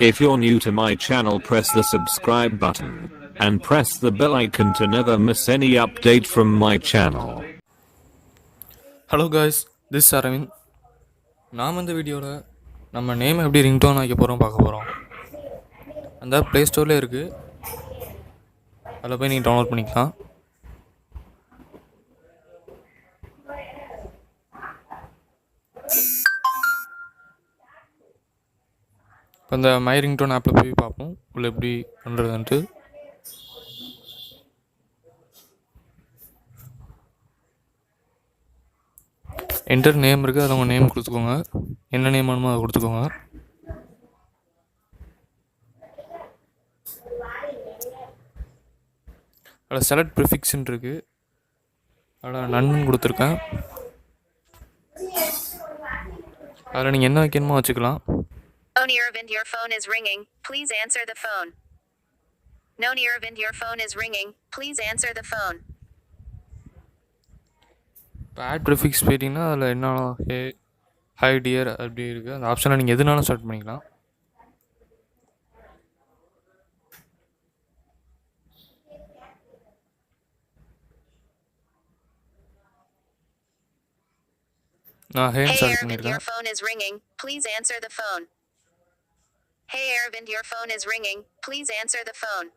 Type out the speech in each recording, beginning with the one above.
If you're new to my channel, press the subscribe button and press the bell icon to never miss any update from my channel. Hello guys, this is Aravind. நாம் இந்த வீடியோவில் நம்ம name எப்படி ringtone வைக்க போகிறோம் பார்க்க போகிறோம். அந்த ப்ளே ஸ்டோர்லேயே இருக்குது, அதில் போய் நீங்கள் டவுன்லோட் பண்ணிக்கலாம். இப்போ இந்த மை ரிங்டோன் ஆப்பில் போய் பார்ப்போம் உள்ள எப்படி பண்ணுறதுன்ட்டு. என்டர் நேம் இருக்குது, அதில் உங்கள் நேம் கொடுத்துக்கோங்க. என்ன நேம் வேணுமோ அதை கொடுத்துக்கோங்க. அதில் செலக்ட் ப்ரிஃபிக்ஸ்ன்னு இருக்குது, அதில் நன்னு கொடுத்துருக்கேன். அதில் நீங்கள் என்ன வைக்கணுமோ வச்சுக்கலாம். Aravind, your phone is ringing. Please answer the phone. Aravind, your phone is ringing. Please answer the phone. இப்போ ஆட் ப்ரிஃபிக்ஸ் போயிட்டிங்கன்னா அதில் என்ன ஹை டியர் அப்படி இருக்குது. அந்த ஆப்ஷனை நீங்கள் எதுனாலும் ஸ்டார்ட் பண்ணிக்கலாம். நான் ஹேன்னு ஸ்டார்ட் பண்ணியிருக்கேன். Your phone is ringing. Please answer the phone. Hey Aravind, your phone is ringing. Please answer the phone.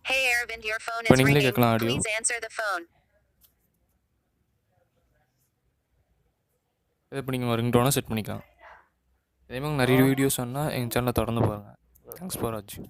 Hey Aravind, your phone is ringing. Please answer the phone. இதை இப்போ நீங்கள் ரிங்டோனை செட் பண்ணிக்கலாம். இதே மாதிரி நிறைய வீடியோஸ் சொன்னால் எங்கள் சேனலை தொடர்ந்து பாருங்கள். தேங்க்ஸ் ஃபார் வாட்சிங்.